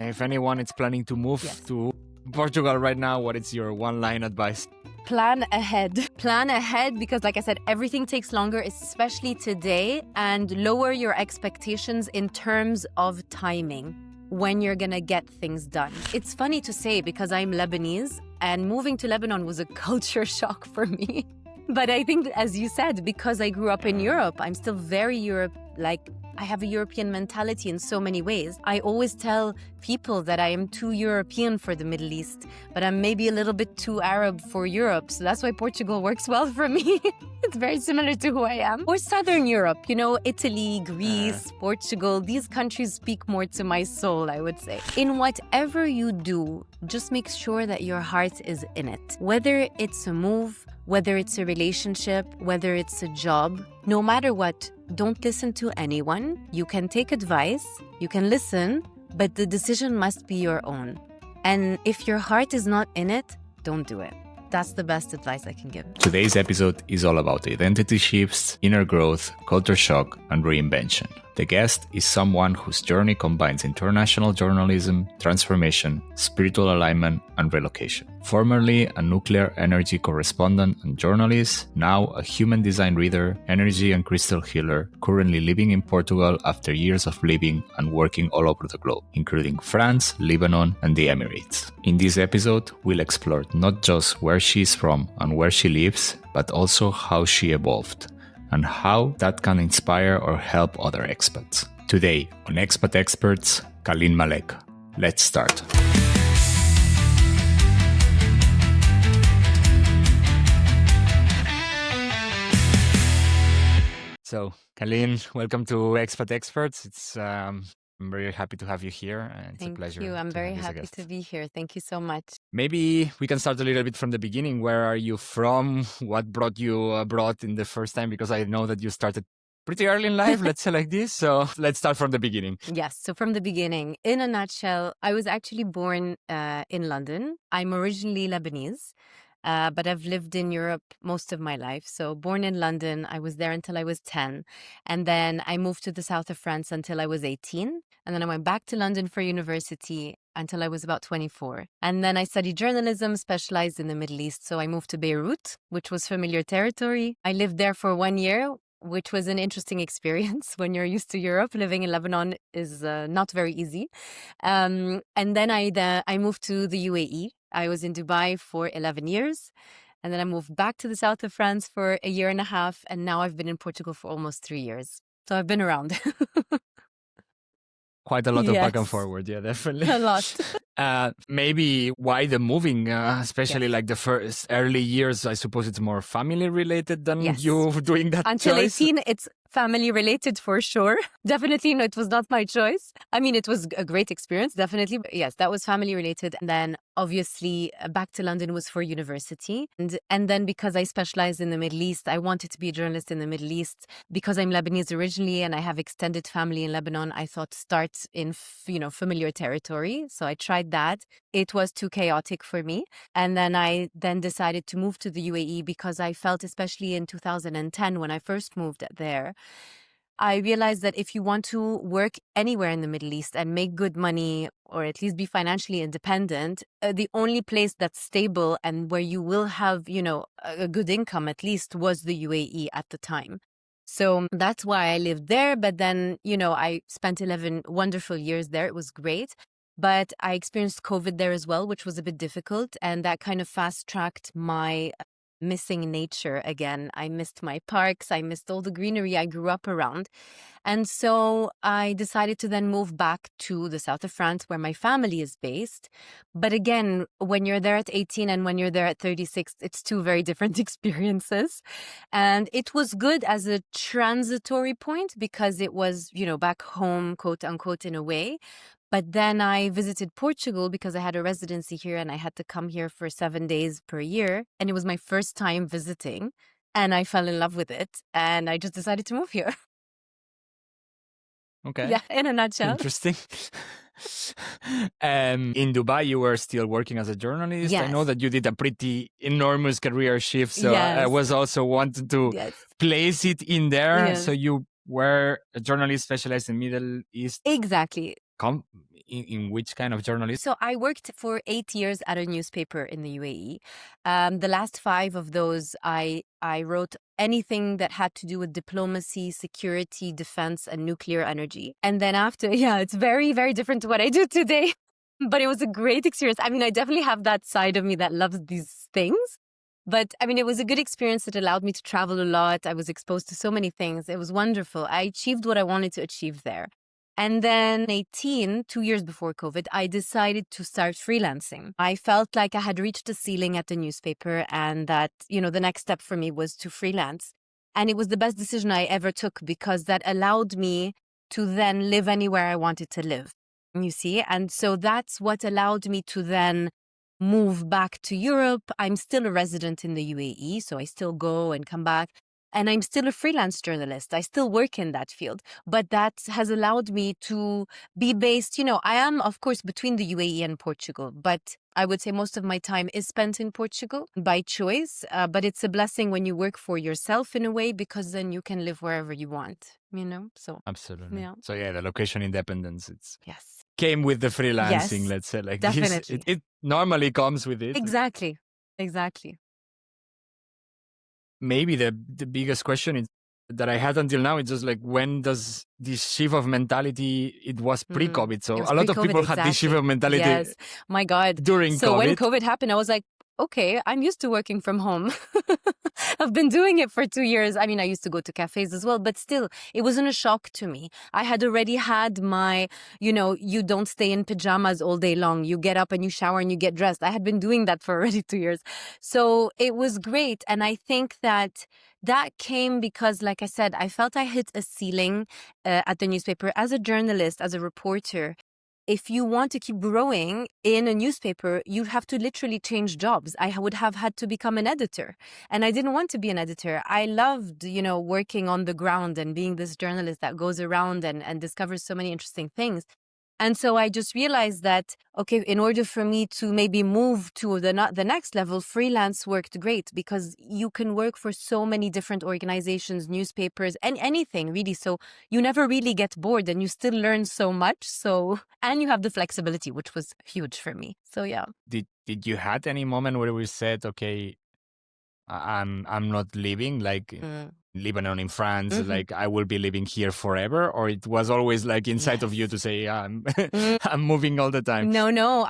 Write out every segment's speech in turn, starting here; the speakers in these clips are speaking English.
If anyone is planning to move to Portugal right now, what is your one-line advice? Plan ahead. Plan ahead because, like I said, everything takes longer, especially today, and lower your expectations in terms of timing when you're gonna get things done. It's funny to say because I'm Lebanese and moving to Lebanon was a culture shock for me. But I think, as you said, because I grew up in Europe, I'm still very I have a European mentality in so many ways. I always tell people that I am too European for the Middle East, but I'm maybe a little bit too Arab for Europe. So that's why Portugal works well for me. It's very similar to who I am. Or Southern Europe, Italy, Greece, Portugal. These countries speak more to my soul, I would say. In whatever you do, just make sure that your heart is in it. Whether it's a move, whether it's a relationship, whether it's a job, no matter what, don't listen to anyone. You can take advice, you can listen, but the decision must be your own. And if your heart is not in it, don't do it. That's the best advice I can give. Today's episode is all about identity shifts, inner growth, culture shock, and reinvention. The guest is someone whose journey combines international journalism, transformation, spiritual alignment, and relocation. Formerly a nuclear energy correspondent and journalist, now a human design reader, energy and crystal healer, currently living in Portugal after years of living and working all over the globe, including France, Lebanon, and the Emirates. In this episode, we'll explore not just where she's from and where she lives, but also how she evolved and how that can inspire or help other expats. Today on Expat Experts, Caline Malek. Let's start. So, Caline, welcome to Expat Experts. I'm very happy to have you here. And it's a pleasure. Thank you. I'm very happy to be here. Thank you so much. Maybe we can start a little bit from the beginning. Where are you from? What brought you abroad in the first time? Because I know that you started pretty early in life, let's say like this. So let's start from the beginning. Yes. So from the beginning, in a nutshell, I was actually born in London. I'm originally Lebanese. But I've lived in Europe most of my life. So born in London, I was there until I was 10. And then I moved to the south of France until I was 18. And then I went back to London for university until I was about 24. And then I studied journalism, specialized in the Middle East. So I moved to Beirut, which was familiar territory. I lived there for 1 year, which was an interesting experience. When you're used to Europe, living in Lebanon is not very easy. And then I moved to the UAE. I was in Dubai for 11 years, and then I moved back to the south of France for 1.5 years, and now I've been in Portugal for almost 3 years. So I've been around. Quite a lot of back and forward, yeah, definitely. A lot. Maybe why the moving, especially like the first early years, I suppose it's more family related than you doing that Until choice. 18, it's family related for sure. Definitely, no, it was not my choice. I mean, it was a great experience, definitely. But yes, that was family related. And then obviously back to London was for university. And then because I specialized in the Middle East, I wanted to be a journalist in the Middle East. Because I'm Lebanese originally and I have extended family in Lebanon, I thought start in, familiar territory. So I tried that. It was too chaotic for me. And then I decided to move to the UAE because I felt, especially in 2010, when I first moved there, I realized that if you want to work anywhere in the Middle East and make good money, or at least be financially independent, the only place that's stable and where you will have, a good income at least was the UAE at the time. So that's why I lived there. But then, I spent 11 wonderful years there. It was great. But I experienced COVID there as well, which was a bit difficult. And that kind of fast-tracked my missing nature again. I missed my parks. I missed all the greenery I grew up around. And so I decided to then move back to the south of France where my family is based. But again, when you're there at 18 and when you're there at 36, it's two very different experiences. And it was good as a transitory point because it was, back home, quote unquote, in a way. But then I visited Portugal because I had a residency here and I had to come here for 7 days per year. And it was my first time visiting and I fell in love with it. And I just decided to move here. Okay. Yeah, in a nutshell. Interesting. In Dubai, you were still working as a journalist. Yes. I know that you did a pretty enormous career shift. So Yes. I was also wanting to place it in there. Yes. So you were a journalist specialized in Middle East. Exactly. in which kind of journalism? So I worked for 8 years at a newspaper in the UAE. The last 5 of those, I wrote anything that had to do with diplomacy, security, defense, and nuclear energy. And then after, it's very, very different to what I do today. But it was a great experience. I mean, I definitely have that side of me that loves these things. But I mean, it was a good experience. It allowed me to travel a lot. I was exposed to so many things. It was wonderful. I achieved what I wanted to achieve there. And then 2 years before COVID, I decided to start freelancing. I felt like I had reached a ceiling at the newspaper and that, the next step for me was to freelance. And it was the best decision I ever took because that allowed me to then live anywhere I wanted to live, you see? And so that's what allowed me to then move back to Europe. I'm still a resident in the UAE, so I still go and come back. And I'm still a freelance journalist. I still work in that field. But that has allowed me to be based, I am, of course, between the UAE and Portugal. But I would say most of my time is spent in Portugal by choice. But it's a blessing when you work for yourself in a way, because then you can live wherever you want, So absolutely. Yeah. So the location independence, yes, came with the freelancing, Yes, let's say like definitely. this. It normally comes with it. Exactly. Maybe the biggest question that I had until now is just like, when does this shift of mentality, it was pre-COVID. So a lot of people had this shift of mentality. Yes, my God. During So COVID. when COVID happened, I was like, okay, I'm used to working from home. I've been doing it for 2 years. I mean, I used to go to cafes as well, but still, it wasn't a shock to me. I had already had my, you don't stay in pajamas all day long. You get up and you shower and you get dressed. I had been doing that for already 2 years. So it was great. And I think that came because, like I said, I felt I hit a ceiling at the newspaper as a journalist, as a reporter. If you want to keep growing in a newspaper, you have to literally change jobs. I would have had to become an editor. And I didn't want to be an editor. I loved, working on the ground and being this journalist that goes around and discovers so many interesting things. And so I just realized that, okay, in order for me to maybe move to the next level, freelance worked great because you can work for so many different organizations, newspapers, and anything really. So you never really get bored and you still learn so much. And you have the flexibility, which was huge for me. So yeah. Did you had any moment where we said, okay, I'm not leaving, like Lebanon, in France, like I will be living here forever? Or it was always like inside of you to say, I'm moving all the time? No.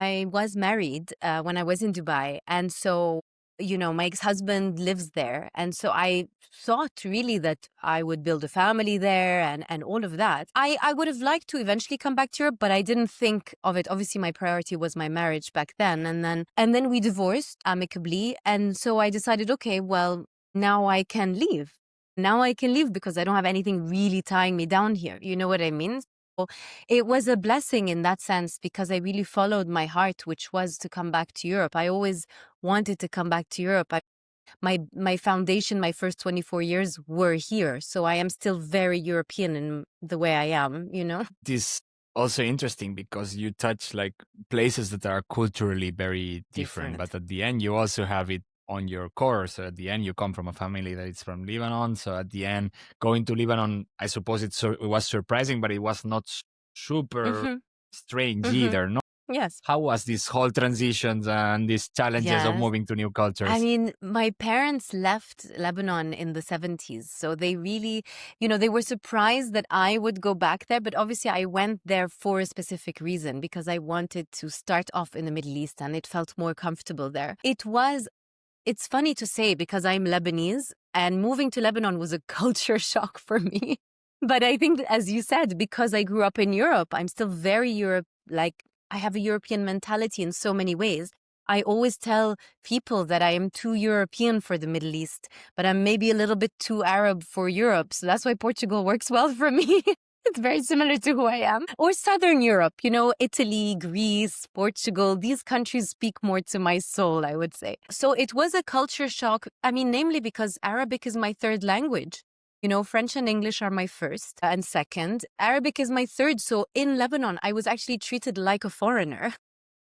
I was married when I was in Dubai. And so, my ex-husband lives there. And so I thought really that I would build a family there and all of that. I would have liked to eventually come back to Europe, but I didn't think of it. Obviously, my priority was my marriage back then. And then we divorced amicably. And so I decided, okay, well, now I can leave. Now I can leave because I don't have anything really tying me down here. You know what I mean? It was a blessing in that sense because I really followed my heart, which was to come back to Europe. I always wanted to come back to Europe. My foundation, my first 24 years were here. So I am still very European in the way I am, This also interesting because you touch like places that are culturally very different. But at the end, you also have it on your core. So at the end, you come from a family that is from Lebanon. So at the end, going to Lebanon, I suppose it was surprising, but it was not super strange either. No? Yes. How was this whole transitions and these challenges of moving to new cultures? I mean, my parents left Lebanon in the 70s. So they really, they were surprised that I would go back there. But obviously I went there for a specific reason because I wanted to start off in the Middle East and it felt more comfortable there. It's funny to say because I'm Lebanese and moving to Lebanon was a culture shock for me. But I think, as you said, because I grew up in Europe, I'm still very I have a European mentality in so many ways. I always tell people that I am too European for the Middle East, but I'm maybe a little bit too Arab for Europe. So that's why Portugal works well for me. It's very similar to who I am. Or Southern Europe, Italy, Greece, Portugal. These countries speak more to my soul, I would say. So it was a culture shock. I mean, namely because Arabic is my third language. French and English are my first and second. Arabic is my third. So in Lebanon, I was actually treated like a foreigner.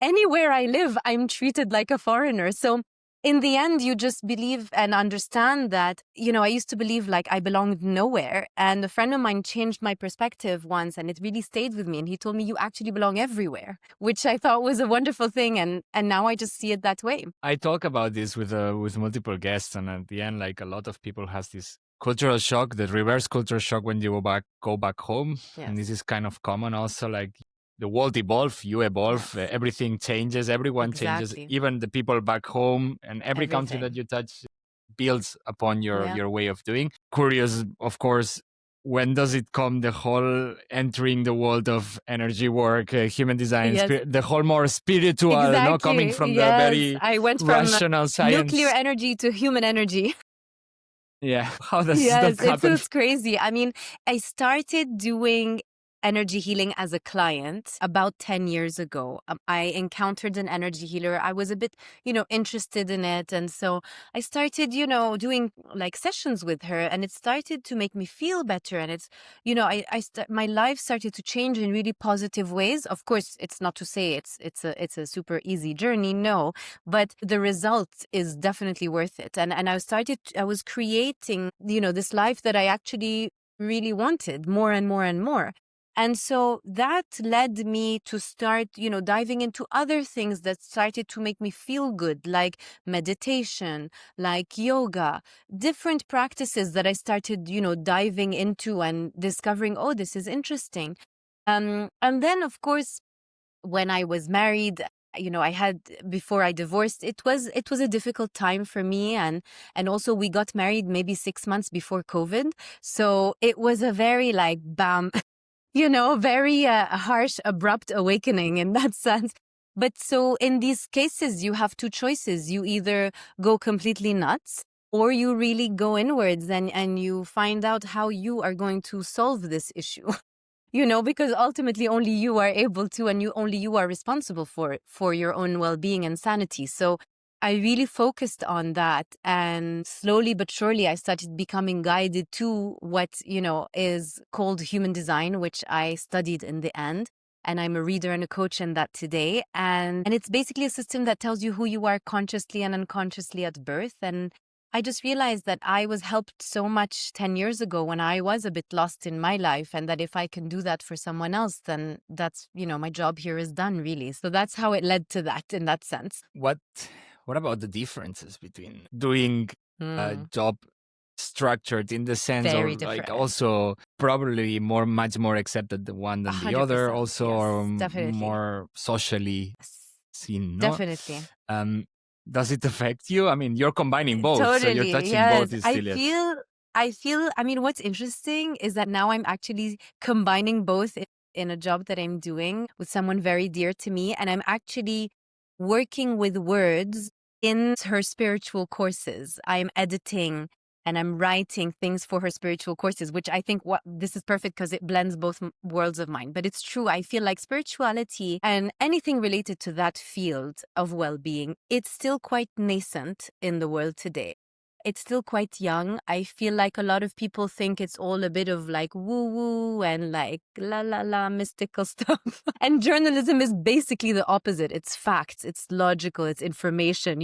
Anywhere I live, I'm treated like a foreigner. So in the end, you just believe and understand that, I used to believe like I belonged nowhere. And a friend of mine changed my perspective once, and it really stayed with me. And he told me, you actually belong everywhere, which I thought was a wonderful thing. And now I just see it that way. I talk about this with multiple guests, and at the end, like a lot of people has this cultural shock, the reverse cultural shock when you go back home. Yes. And this is kind of common also, like the world evolves, you evolve, Yes. Everything changes, everyone changes, Exactly. even the people back home, and every country that Everything. you touch builds upon Yeah. your way of doing. Curious, of course, when does it come, the whole entering the world of energy work, human design, Yes. the whole more spiritual, not coming Exactly. from the Yes. very I went from rational science. nuclear energy to human energy. Yeah. How does Yes, that it happen? feels crazy. I mean, I started doing energy healing as a client about 10 years ago. I encountered an energy healer. I was a bit, interested in it. And so I started, doing like sessions with her, and it started to make me feel better. And it's, my life started to change in really positive ways. Of course, it's not to say it's a super easy journey. No, but the result is definitely worth it. And I was creating, this life that I actually really wanted more and more and more. And so that led me to start, diving into other things that started to make me feel good, like meditation, like yoga, different practices that I started, diving into and discovering, oh, this is interesting. And then, of course, when I was married, I had, before I divorced, it was a difficult time for me. And also we got married maybe 6 months before COVID. So it was a very like, bam, very harsh, abrupt awakening in that sense. But so in these cases, you have two choices. You either go completely nuts, or you really go inwards and you find out how you are going to solve this issue. Because ultimately only you are able to, and only you are responsible for your own well-being and sanity. So I really focused on that, and slowly but surely I started becoming guided to what, is called human design, which I studied in the end. And I'm a reader and a coach in that today. And it's basically a system that tells you who you are consciously and unconsciously at birth. And I just realized that I was helped so much 10 years ago when I was a bit lost in my life, and that if I can do that for someone else, then that's, my job here is done, really. So that's how it led to that in that sense. What about the differences between doing a job structured in the sense Very of different. like also probably much more accepted the one than the other, 100%, also yes, or definitely. more socially seen, no? Definitely. Does it affect you? I mean, you're combining both, so Totally, you're touching yes. both still. I feel, what's interesting is that now I'm actually combining both in a job that I'm doing with someone very dear to me. And I'm actually working with words in her spiritual courses. I'm editing and I'm writing things for her spiritual courses, which I think this is perfect because it blends both worlds of mine. But it's true. I feel like spirituality and anything related to that field of well-being, it's still quite nascent in the world today. It's still quite young. I feel like a lot of people think it's all a bit of like woo-woo and like la mystical stuff. And journalism is basically the opposite. It's facts, it's logical, it's information,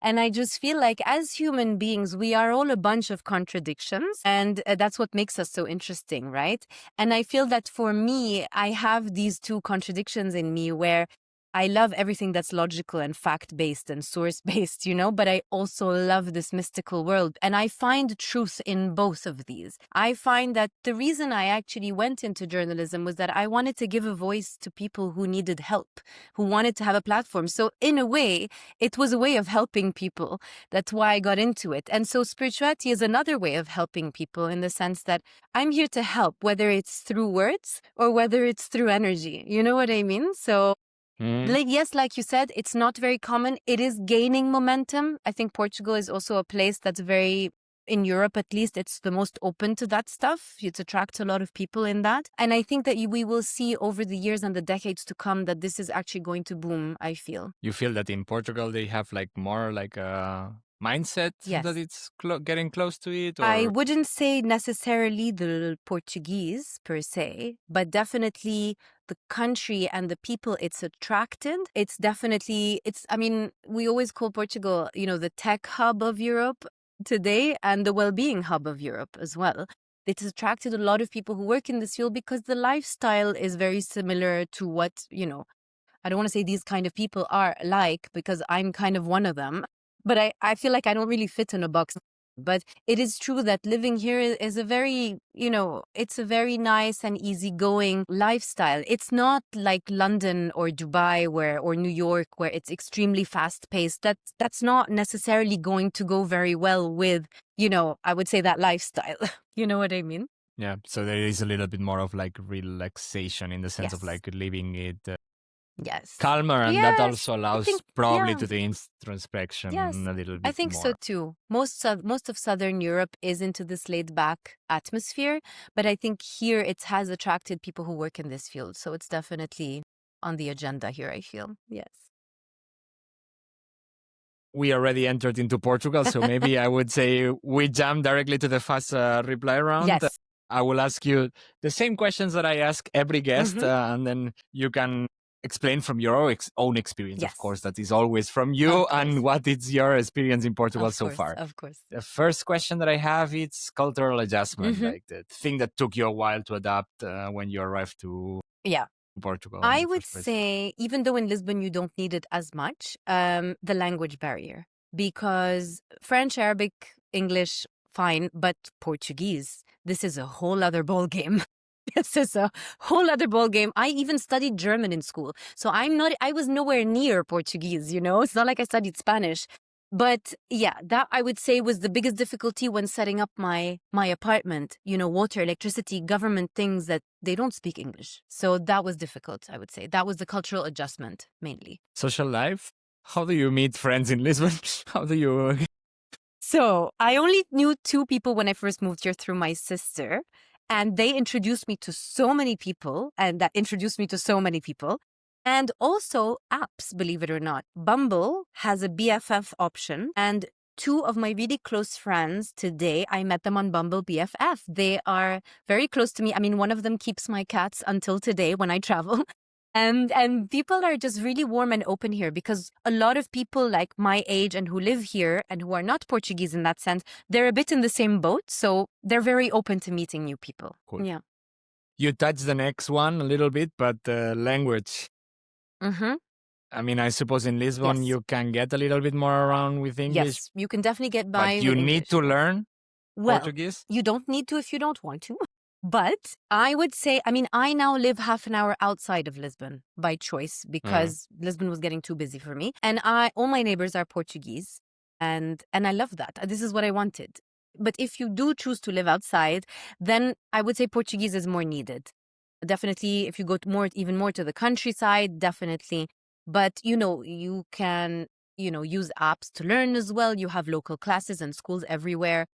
And I just feel like as human beings, we are all a bunch of contradictions. And that's what makes us so interesting, right? And I feel that for me, I have these two contradictions in me where I love everything that's logical and fact-based and source-based, but I also love this mystical world. And I find truth in both of these. I find that the reason I actually went into journalism was that I wanted to give a voice to people who needed help, who wanted to have a platform. So in a way, it was a way of helping people. That's why I got into it. And so spirituality is another way of helping people in the sense that I'm here to help, whether it's through words or whether it's through energy. You know what I mean? So yes, like you said, it's not very common. It is gaining momentum. I think Portugal is also a place that's very, in Europe at least, it's the most open to that stuff. It attracts a lot of people in that. And I think that we will see over the years and the decades to come that this is actually going to boom, I feel. You feel that in Portugal they have like more like a mindset that it's getting close to it? Or? I wouldn't say necessarily the Portuguese per se, but definitely the country and the people it's attracted, we always call Portugal, the tech hub of Europe today and the well-being hub of Europe as well. It has attracted a lot of people who work in this field because the lifestyle is very similar to what, I don't want to say these kind of people are like, because I'm kind of one of them, but I feel like I don't really fit in a box. But it is true that living here is a very, it's a very nice and easygoing lifestyle. It's not like London or Dubai or New York, where it's extremely fast paced. That's not necessarily going to go very well with, I would say that lifestyle. You know what I mean? Yeah. So there is a little bit more of like relaxation in the sense of Yes. like living it Yes. calmer, and that also allows probably to the introspection Yes, a little bit I think more. so too. Most of Southern Europe is into this laid back atmosphere, but I think here it has attracted people who work in this field. So it's definitely on the agenda here, I feel. Yes. We already entered into Portugal, so maybe I would say we jump directly to the fast reply round. Yes. I will ask you the same questions that I ask every guest, and then you can explain from your own experience, Yes. of course, that is always from you, and what is your experience in Portugal so far. Of course. The first question that I have, it's cultural adjustment, like the thing that took you a while to adapt when you arrived to Portugal. I would say, even though in Lisbon you don't need it as much, the language barrier, because French, Arabic, English, fine, but Portuguese, this is a whole other ball game. This is a whole other ball game. I even studied German in school, so I was nowhere near Portuguese, It's not like I studied Spanish. But yeah, that I would say was the biggest difficulty when setting up my apartment, water, electricity, government things that they don't speak English. So that was difficult, I would say. That was the cultural adjustment mainly. Social life? How do you meet friends in Lisbon? How do you... So I only knew 2 people when I first moved here through my sister. And they introduced me to so many people, and that introduced me to so many people. And also apps, believe it or not. Bumble has a BFF option, and 2 of my really close friends today, I met them on Bumble BFF. They are very close to me. I mean, one of them keeps my cats until today when I travel. And people are just really warm and open here, because a lot of people like my age and who live here and who are not Portuguese in that sense, they're a bit in the same boat. So they're very open to meeting new people. Cool. Yeah. You touched the next one a little bit, but language. I mean, I suppose in Lisbon you can get a little bit more around with English. Yes, you can definitely get by but you with need English. to learn Well, Portuguese? You don't need to if you don't want to. But I would say, I now live half an hour outside of Lisbon by choice, because Lisbon was getting too busy for me. And all my neighbors are Portuguese. And I love that. This is what I wanted. But if you do choose to live outside, then I would say Portuguese is more needed. Definitely, if you go even more to the countryside, definitely. But, you can, use apps to learn as well. You have local classes and schools everywhere.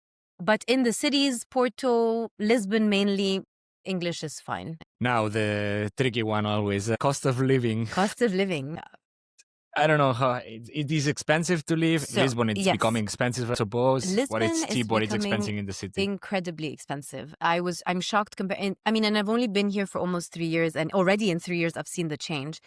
But in the cities, Porto, Lisbon mainly, English is fine. Now, the tricky one always, cost of living. Cost of living. I don't know how it is expensive to live. So, Lisbon, it's becoming expensive, I suppose. Lisbon what is cheap, what is becoming expensive in the city? Incredibly expensive. I'm shocked comparing. And I've only been here for almost 3 years, and already in 3 years I've seen the change.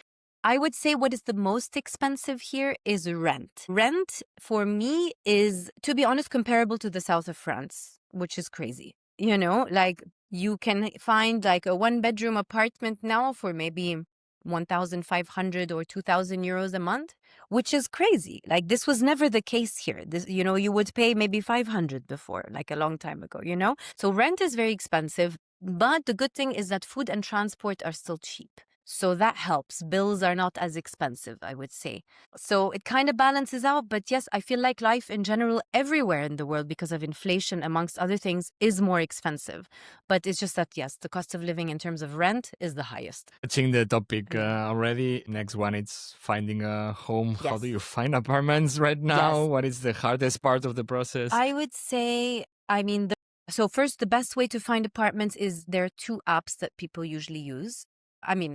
I would say what is the most expensive here is rent. Rent for me is, to be honest, comparable to the south of France, which is crazy. Like you can find like a 1-bedroom apartment now for maybe 1,500 or 2,000 euros a month, which is crazy. Like this was never the case here. This, you would pay maybe 500 before, like a long time ago, So rent is very expensive, but the good thing is that food and transport are still cheap. So that helps. Bills are not as expensive, I would say. So it kind of balances out. But yes, I feel like life in general everywhere in the world, because of inflation, amongst other things, is more expensive. But it's just that, yes, the cost of living in terms of rent is the highest. Touching the topic already, next one, it's finding a home. Yes. How do you find apartments right now? Yes. What is the hardest part of the process? I would say, so first, the best way to find apartments is there are 2 apps that people usually use.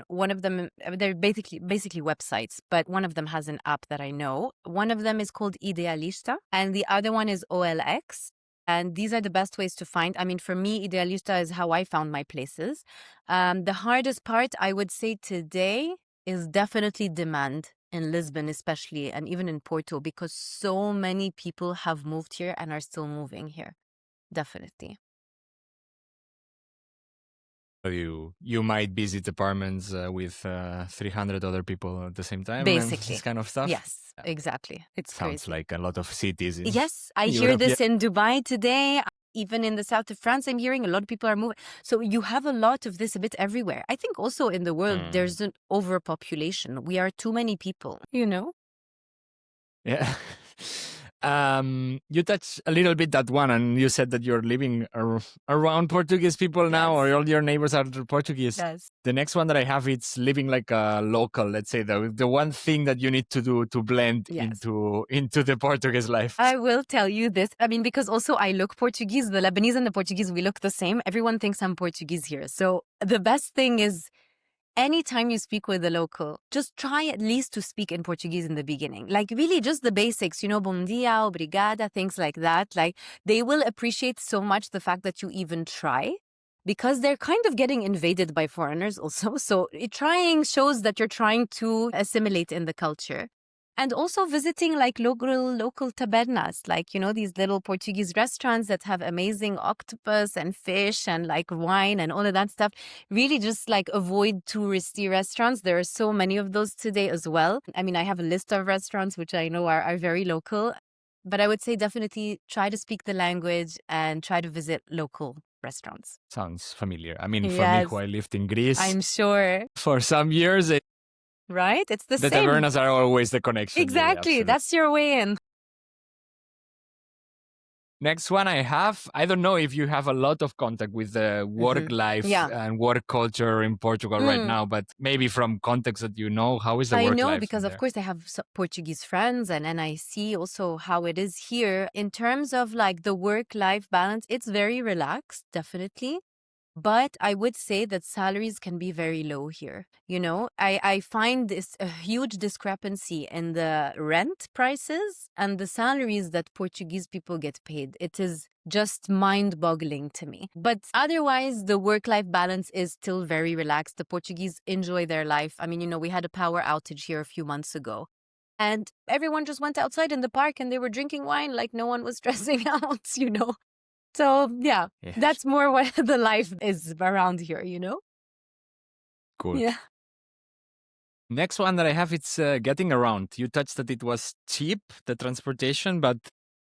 One of them, they're basically websites, but one of them has an app that I know. One of them is called Idealista, and the other one is OLX. And these are the best ways to find. I mean, for me, Idealista is how I found my places. The hardest part, I would say today, is definitely demand in Lisbon, especially, and even in Porto, because so many people have moved here and are still moving here. Definitely. You might visit apartments with 300 other people at the same time. Basically. And this kind of stuff. Yes, exactly. It's Sounds crazy. like a lot of cities. Yes, I hear Europe, this in Dubai today. Even in the south of France, I'm hearing a lot of people are moving. So you have a lot of this a bit everywhere. I think also in the world, there's an overpopulation. We are too many people, you know? Yeah. You touched a little bit that one, and you said that you're living around Portuguese people now, or all your neighbors are Portuguese. Yes. The next one that I have, it's living like a local, let's say, the one thing that you need to do to blend into the Portuguese life. I will tell you this. I mean, because also I look Portuguese, the Lebanese and the Portuguese, we look the same. Everyone thinks I'm Portuguese here. So the best thing is, anytime you speak with a local, just try at least to speak in Portuguese in the beginning. Like really just the basics, bom dia, obrigada, things like that. Like they will appreciate so much the fact that you even try, because they're kind of getting invaded by foreigners also. So trying shows that you're trying to assimilate in the culture. And also visiting like local tabernas, like, these little Portuguese restaurants that have amazing octopus and fish and like wine and all of that stuff. Really just like avoid touristy restaurants. There are so many of those today as well. I mean, I have a list of restaurants which I know are very local, but I would say definitely try to speak the language and try to visit local restaurants. Sounds familiar. I mean, for me, who I lived in Greece, I'm sure, for some years, right? It's the same. The tavernas are always the connection. Exactly. Yeah, that's your way in. Next one I have, I don't know if you have a lot of contact with the work life and work culture in Portugal right now, but maybe from context that how is the work life? I know because, of course, I have Portuguese friends and I see also how it is here. In terms of like the work-life balance, it's very relaxed, definitely. But I would say that salaries can be very low here. I find this a huge discrepancy in the rent prices and the salaries that Portuguese people get paid. It is just mind-boggling to me. But otherwise, the work-life balance is still very relaxed. The Portuguese enjoy their life. I mean, we had a power outage here a few months ago. And everyone just went outside in the park and they were drinking wine like no one was stressing out, So, that's more what the life is around here, Cool. Yeah. Next one that I have, it's getting around. You touched that it was cheap, the transportation, but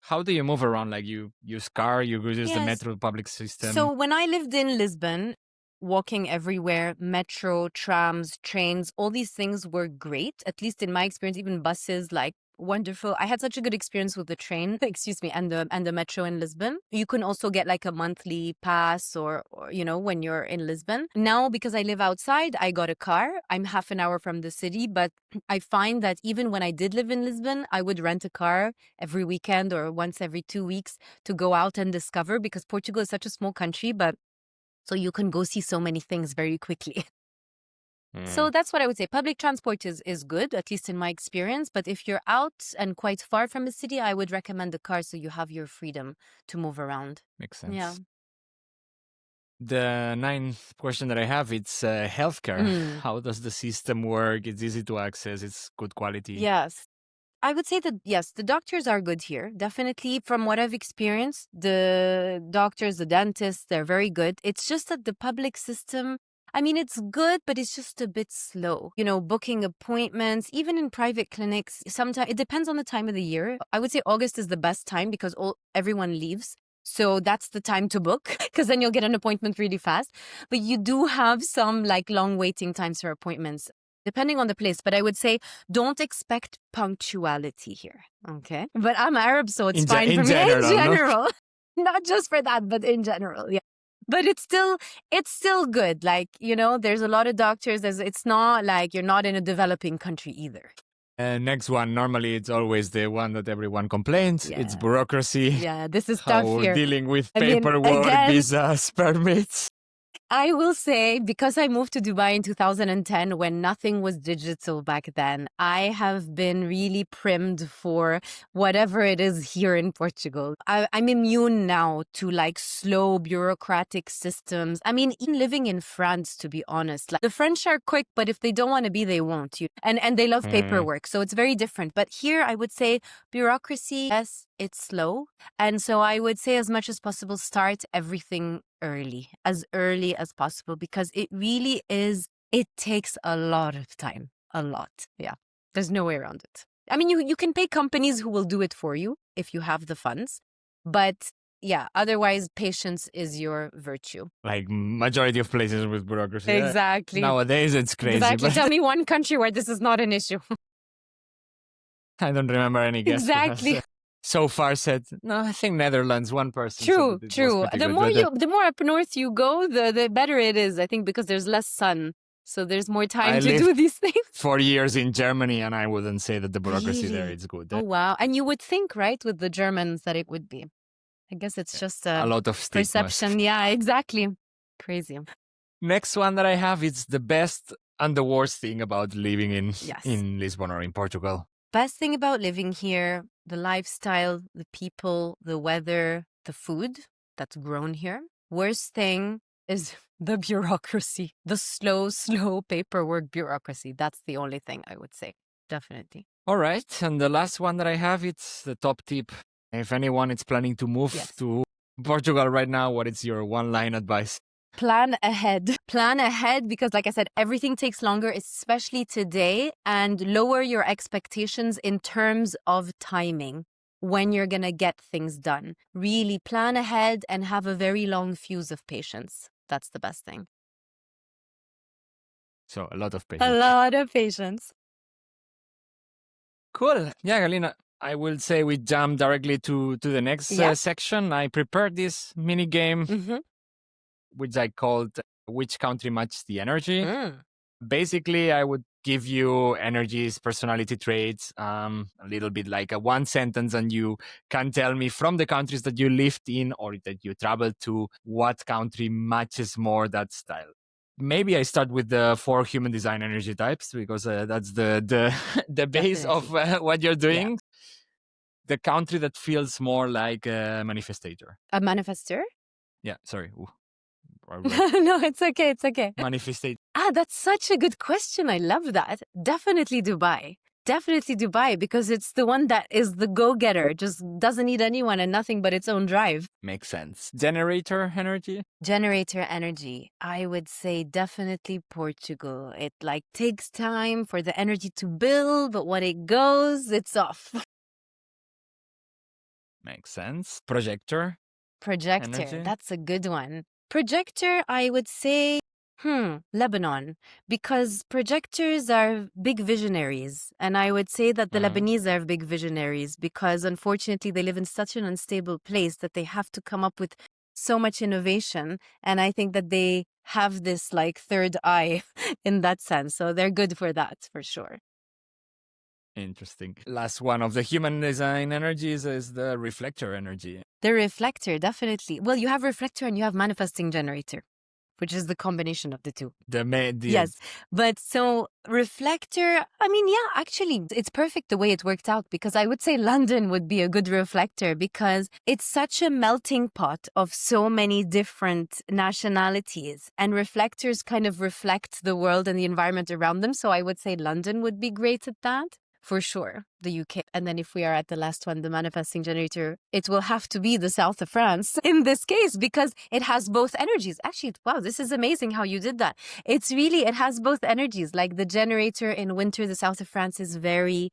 how do you move around? Like you use car, you use the metro public system? So when I lived in Lisbon, walking everywhere, metro, trams, trains, all these things were great. At least in my experience, even buses, like wonderful. I had such a good experience with the train, and the metro in Lisbon. You can also get like a monthly pass or when you're in Lisbon. Now, because I live outside, I got a car. I'm half an hour from the city, but I find that even when I did live in Lisbon, I would rent a car every weekend or once every 2 weeks to go out and discover, because Portugal is such a small country, but so you can go see so many things very quickly. So that's what I would say. Public transport is good, at least in my experience. But if you're out and quite far from a city, I would recommend a car so you have your freedom to move around. Makes sense. Yeah. The ninth question that I have, it's healthcare. How does the system work? It's easy to access. It's good quality. Yes. I would say that, yes, the doctors are good here. Definitely, from what I've experienced, the doctors, the dentists, they're very good. It's just that the public system, I mean, it's good, but it's just a bit slow. Booking appointments, even in private clinics, sometimes it depends on the time of the year. I would say August is the best time because everyone leaves. So that's the time to book, because then you'll get an appointment really fast. But you do have some like long waiting times for appointments, depending on the place. But I would say don't expect punctuality here. Okay. But I'm Arab, so it's fine for me. In general. Not just for that, but in general. Yeah. But it's still good. Like, there's a lot of doctors. It's not like you're not in a developing country either. Next one, normally it's always the one that everyone complains. Yeah. It's bureaucracy. Yeah, this is tough here. Dealing with paperwork, visas, permits. I will say, because I moved to Dubai in 2010 when nothing was digital back then, I have been really primed for whatever it is here in Portugal. I'm immune now to like slow bureaucratic systems. I mean, even living in France, to be honest, like the French are quick, but if they don't want to be, they won't. And they love paperwork. So it's very different. But here I would say bureaucracy, yes, it's slow. And so I would say as much as possible, start everything early as possible, because it really is, it takes a lot of time, a lot. Yeah, there's no way around it. I mean, you can pay companies who will do it for you if you have the funds, but yeah, otherwise patience is your virtue. Like majority of places with bureaucracy. Exactly. Nowadays it's crazy. Exactly. But Tell me one country where this is not an issue. I don't remember any guests. Exactly. So far said, no, I think Netherlands, one person. True. The more up north you go, the better it is, I think, because there's less sun. So there's more time to do these things. 4 years in Germany, and I wouldn't say that the bureaucracy there is good. Oh, wow. And you would think, right, with the Germans that it would be. I guess it's just a lot of perception. Yeah, exactly. Crazy. Next one that I have is the best and the worst thing about living in Lisbon or in Portugal. Best thing about living here, the lifestyle, the people, the weather, the food that's grown here. Worst thing is the bureaucracy, the slow paperwork bureaucracy. That's the only thing I would say. Definitely. All right. And the last one that I have, it's the top tip. If anyone is planning to move to Portugal right now, what is your one-line advice? Plan ahead. Plan ahead, because like I said, everything takes longer, especially today, and lower your expectations in terms of timing when you're going to get things done. Really plan ahead and have a very long fuse of patience. That's the best thing. So a lot of patience. A lot of patience. Cool. Yeah, Caline, I will say we jump directly to the next section. I prepared this mini game, which I called Which Country Matches the Energy. Basically, I would give you energies, personality traits, a little bit like a one sentence, and you can tell me from the countries that you lived in or that you traveled to, what country matches more that style. Maybe I start with the 4 human design energy types, because that's the base of what you're doing. Yeah. The country that feels more like a manifestator. A manifester? Yeah, sorry. Ooh. No, it's okay. It's okay. Manifestate. That's such a good question. I love that. Definitely Dubai. Definitely Dubai, because it's the one that is the go-getter, just doesn't need anyone and nothing but its own drive. Makes sense. Generator energy? Generator energy. I would say definitely Portugal. It like takes time for the energy to build, but when it goes, it's off. Makes sense. Projector? Projector. Energy? That's a good one. Projector, I would say, Lebanon, because projectors are big visionaries. And I would say that the Lebanese are big visionaries, because unfortunately they live in such an unstable place that they have to come up with so much innovation. And I think that they have this like third eye in that sense. So they're good for that, for sure. Interesting. Last one of the human design energies is the reflector energy. The reflector, definitely. Well, you have reflector and you have manifesting generator, which is the combination of the two. Yes. But so reflector, I mean, yeah, actually, it's perfect the way it worked out, because I would say London would be a good reflector, because it's such a melting pot of so many different nationalities, and reflectors kind of reflect the world and the environment around them. So I would say London would be great at that. For sure, the UK. And then if we are at the last one, the manifesting generator, it will have to be the south of France in this case, because it has both energies. Actually, wow, this is amazing how you did that. It has both energies. Like the generator in winter, the south of France is very,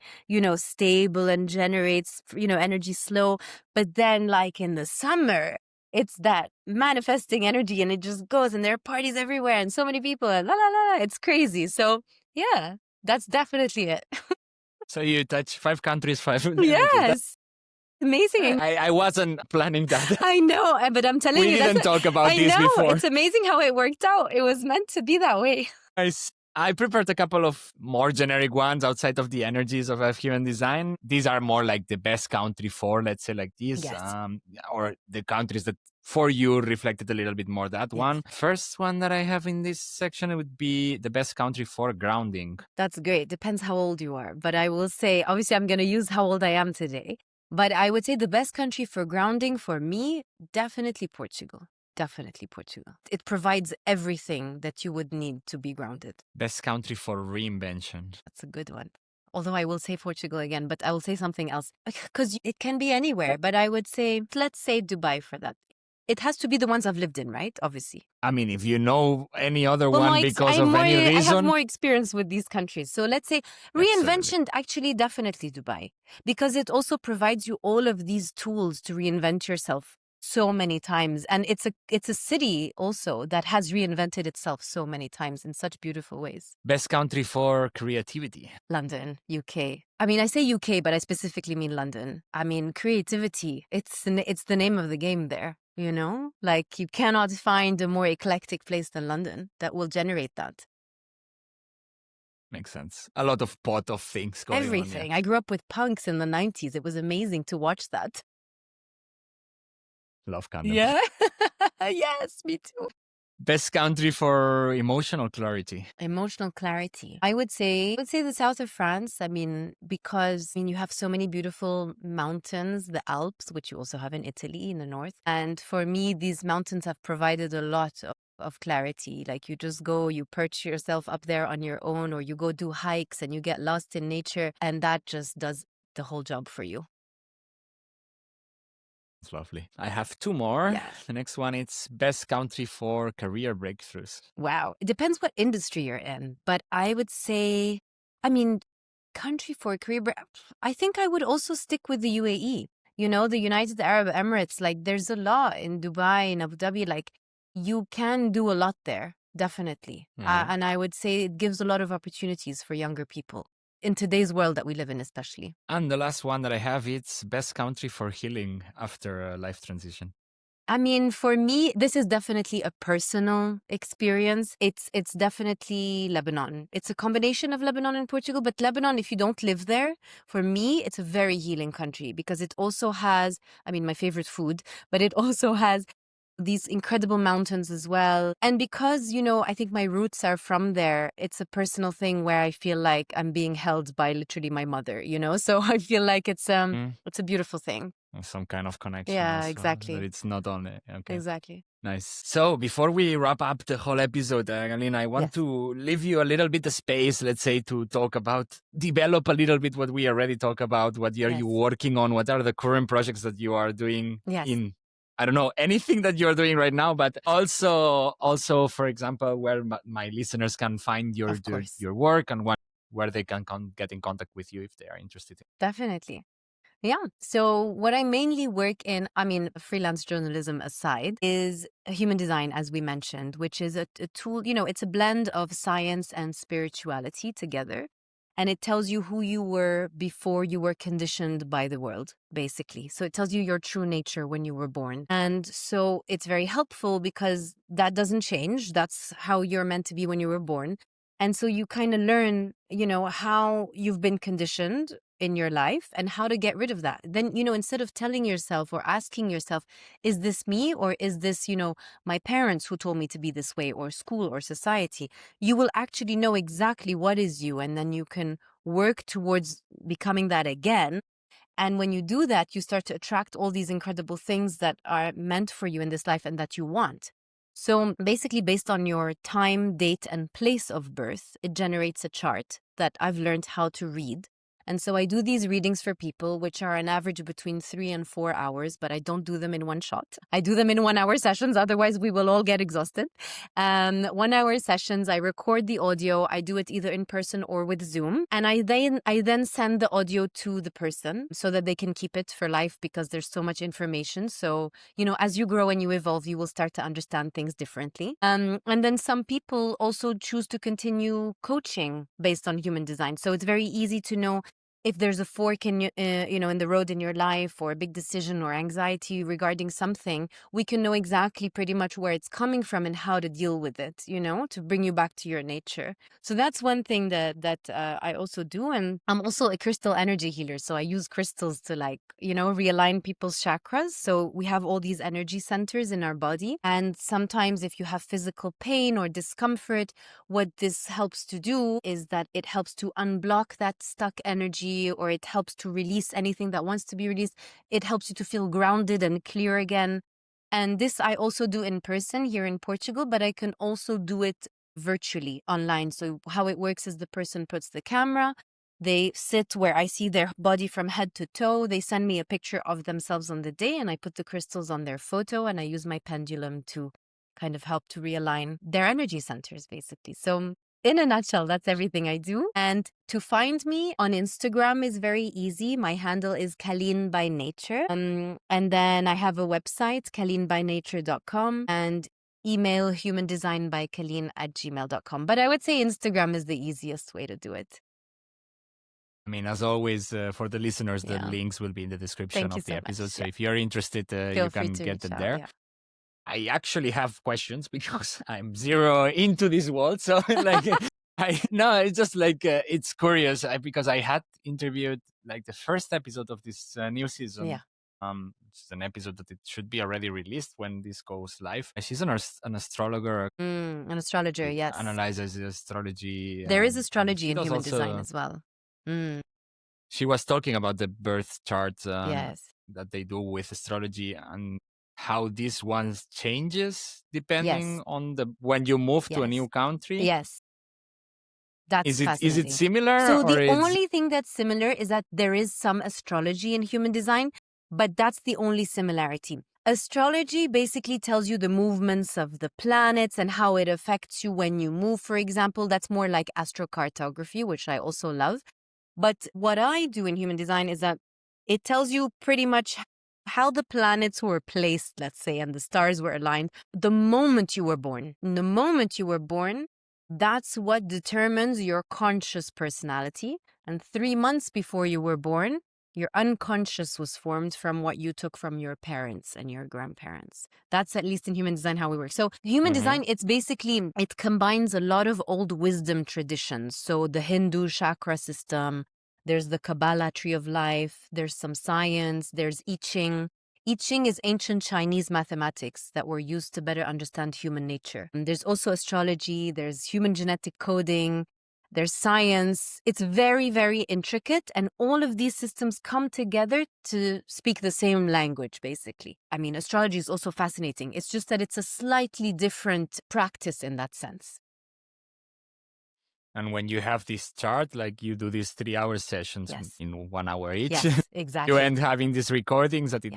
stable and generates, energy slow. But then like in the summer, it's that manifesting energy, and it just goes, and there are parties everywhere and so many people and la la la. It's crazy. So yeah, that's definitely it. So you touch 5 countries, 5. Yes. Amazing. I wasn't planning that. I know, but I'm telling you. We didn't talk about this before. It's amazing how it worked out. It was meant to be that way. I prepared a couple of more generic ones outside of the energies of human design. These are more like the best country for, let's say like this, yes. Or the countries that for you reflected a little bit more that Yes. one. First one that I have in this section would be the best country for grounding. That's great. Depends how old you are. But I will say, obviously, I'm going to use how old I am today. But I would say the best country for grounding for me, definitely Portugal. Definitely Portugal. It provides everything that you would need to be grounded. Best country for reinvention. That's a good one. Although I will say Portugal again, but I will say something else. Because it can be anywhere. But I would say, let's say Dubai for that. It has to be the ones I've lived in, right? Obviously. I mean, if you know any other Well, one because of any I reason. have more experience with these countries. So let's say reinvention, actually, definitely Dubai. Because it also provides you all of these tools to reinvent yourself so many times. And it's a city also that has reinvented itself so many times in such beautiful ways. Best country for creativity. London, UK. I mean, I say UK, but I specifically mean London. I mean, creativity, it's the name of the game there. You know, like you cannot find a more eclectic place than London that will generate that. Makes sense. A lot of pot of things going Everything. on. Yeah. I grew up with punks in the 90s. It was amazing to watch that. Love Canada. Yeah. Yes, me too. Best country for emotional clarity. Emotional clarity. I would say the south of France. I mean, because you have so many beautiful mountains, the Alps, which you also have in Italy in the north. And for me, these mountains have provided a lot of clarity. Like you just go, you perch yourself up there on your own, or you go do hikes and you get lost in nature. And that just does the whole job for you. It's lovely. I have two more. Yeah. The next one, it's best country for career breakthroughs. Wow. It depends what industry you're in. But I would say, I mean, country for a career, I think I would also stick with the UAE. You know, the United Arab Emirates, like there's a law in Dubai, in Abu Dhabi, like you can do a lot there, definitely. And I would say it gives a lot of opportunities for younger people in today's world that we live in, especially. And the last one that I have, it's best country for healing after a life transition. I mean, for me, this is definitely a personal experience. It's definitely Lebanon. It's a combination of Lebanon and Portugal, but Lebanon, if you don't live there, for me, it's a very healing country because it also has, I mean, my favorite food, but it also has these incredible mountains as well. And because, you know, I think my roots are from there, it's a personal thing where I feel like I'm being held by literally my mother, you know? So I feel like it's a beautiful thing. Some kind of connection. Yeah, also, exactly. But it's not only. Okay. Exactly. Nice. So before we wrap up the whole episode, Caline, I want to leave you a little bit of space, let's say, to talk about, develop a little bit what we already talked about. What are you working on? What are the current projects that you are doing in, I don't know, anything that you're doing right now, but also, for example, where my listeners can find your work and where they can get in contact with you if they are interested. Definitely. Yeah. So what I mainly work in, I mean, freelance journalism aside, is human design, as we mentioned, which is a tool, you know, it's a blend of science and spirituality together. And it tells you who you were before you were conditioned by the world, basically. So it tells you your true nature when you were born. And so it's very helpful because that doesn't change. That's how you're meant to be when you were born. And so you kind of learn, you know, how you've been conditioned in your life and how to get rid of that. Then, you know, instead of telling yourself or asking yourself, is this me or is this, you know, my parents who told me to be this way or school or society, you will actually know exactly what is you. And then you can work towards becoming that again. And when you do that, you start to attract all these incredible things that are meant for you in this life and that you want. So basically, based on your time, date, and place of birth, it generates a chart that I've learned how to read. And so I do these readings for people, which are an average between 3 and 4 hours, but I don't do them in one shot. I do them in 1 hour sessions. Otherwise, we will all get exhausted. 1 hour sessions, I record the audio. I do it either in person or with Zoom. And I then send the audio to the person so that they can keep it for life because there's so much information. So, you know, as you grow and you evolve, you will start to understand things differently. And then some people also choose to continue coaching based on human design. So it's very easy to know if there's a fork in in the road in your life, or a big decision or anxiety regarding something, we can know exactly pretty much where it's coming from and how to deal with it, to bring you back to your nature. So that's one thing that I also do. And I'm also a crystal energy healer. So I use crystals to realign people's chakras. So we have all these energy centers in our body. And sometimes if you have physical pain or discomfort, what this helps to do is that it helps to unblock that stuck energy, or it helps to release anything that wants to be released. It helps you to feel grounded and clear again. And this I also do in person here in Portugal, but I can also do it virtually online. So how it works is the person puts the camera, they sit where I see their body from head to toe. They send me a picture of themselves on the day, and I put the crystals on their photo, and I use my pendulum to kind of help to realign their energy centers, basically. So in a nutshell, that's everything I do. And to find me on Instagram is very easy. My handle is Caline by Nature. And then I have a website, calinebynature.com, and email humandesignbycaline@gmail.com. But I would say Instagram is the easiest way to do it. I mean, as always, for the listeners, the links will be in the description of the episode. So if you're interested, you can get them there. Yeah. I actually have questions because I'm zero into this world. So it's just it's curious because I had interviewed the first episode of this new season. Yeah. It's an episode that it should be already released when this goes live. She's an astrologer. An astrologer, yes. Analyzes astrology. There is astrology in human design as well. She was talking about the birth chart yes. that they do with astrology, and how this one changes depending on when you move to a new country. Yes. That's fascinating. Is it similar? So the only thing that's similar is that there is some astrology in human design, but that's the only similarity. Astrology basically tells you the movements of the planets and how it affects you when you move, for example. That's more like astrocartography, which I also love. But what I do in human design is that it tells you pretty much how the planets were placed, let's say, and the stars were aligned the moment you were born. The moment you were born, that's what determines your conscious personality. And 3 months before you were born, your unconscious was formed from what you took from your parents and your grandparents. That's at least in human design how we work. So human design, it's basically, it combines a lot of old wisdom traditions. So the Hindu chakra system, there's the Kabbalah tree of life, there's some science, there's I Ching. I Ching is ancient Chinese mathematics that were used to better understand human nature. And there's also astrology, there's human genetic coding, there's science. It's very, very intricate. And all of these systems come together to speak the same language, basically. I mean, astrology is also fascinating. It's just that it's a slightly different practice in that sense. And when you have this chart, you do these 3-hour sessions in 1 hour each. Yes, exactly. You end having these recordings that it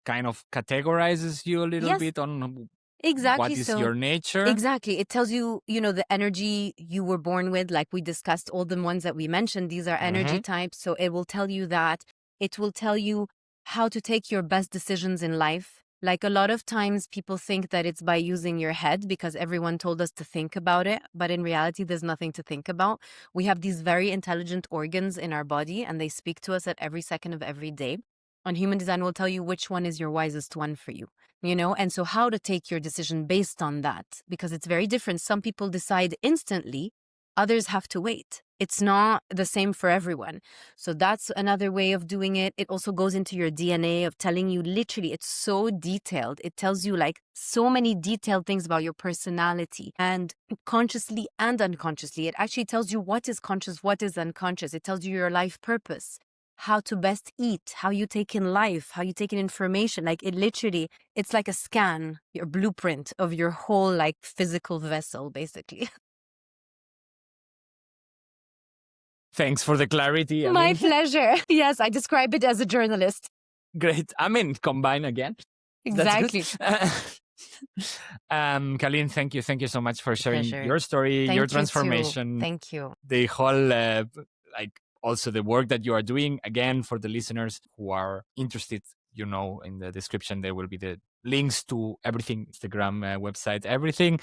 kind of categorizes you a little bit on exactly. What is your nature? Exactly. It tells you, the energy you were born with, like we discussed, all the ones that we mentioned, these are energy types. So it will tell you that. It will tell you how to take your best decisions in life. Like a lot of times people think that it's by using your head because everyone told us to think about it. But in reality, there's nothing to think about. We have these very intelligent organs in our body and they speak to us at every second of every day. And human design will tell you which one is your wisest one for you, and so how to take your decision based on that, because it's very different. Some people decide instantly, others have to wait. It's not the same for everyone. So that's another way of doing it. It also goes into your DNA of telling you literally, it's so detailed. It tells you so many detailed things about your personality, and consciously and unconsciously. It actually tells you what is conscious, what is unconscious. It tells you your life purpose, how to best eat, how you take in life, how you take in information. It's like a scan, your blueprint of your whole physical vessel, basically. Thanks for the clarity. My pleasure. Yes, I describe it as a journalist. Great. Combine again. Exactly. Caline, thank you so much for sharing your story, your transformation. Thank you. The whole also the work that you are doing. Again, for the listeners who are interested, in the description there will be the links to everything, Instagram, website, everything.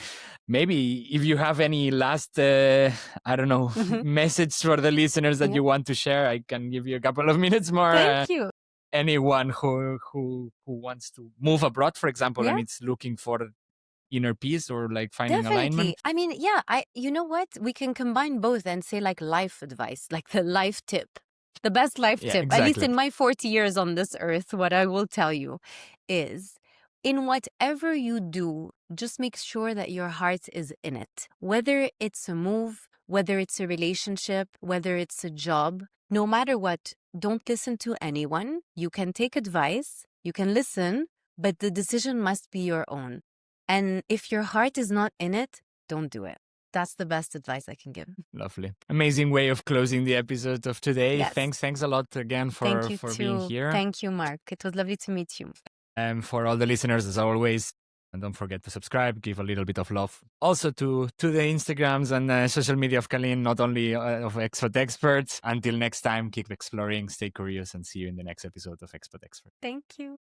Maybe if you have any last, message for the listeners that you want to share, I can give you a couple of minutes more. Thank you. Anyone who wants to move abroad, for example, and it's looking for inner peace or like finding alignment. I mean, you know what? We can combine both and say like life advice, like the life tip. The best life tip, exactly. At least in my 40 years on this earth, what I will tell you is in whatever you do, just make sure that your heart is in it. Whether it's a move, whether it's a relationship, whether it's a job, no matter what, don't listen to anyone. You can take advice, you can listen, but the decision must be your own. And if your heart is not in it, don't do it. That's the best advice I can give. Lovely. Amazing way of closing the episode of today. Yes. Thanks a lot again for being here. Thank you, Mark. It was lovely to meet you. And for all the listeners, as always, and don't forget to subscribe, give a little bit of love also to the Instagrams and social media of Caline, not only of Expat Experts. Until next time, keep exploring, stay curious, and see you in the next episode of Expat Experts. Thank you.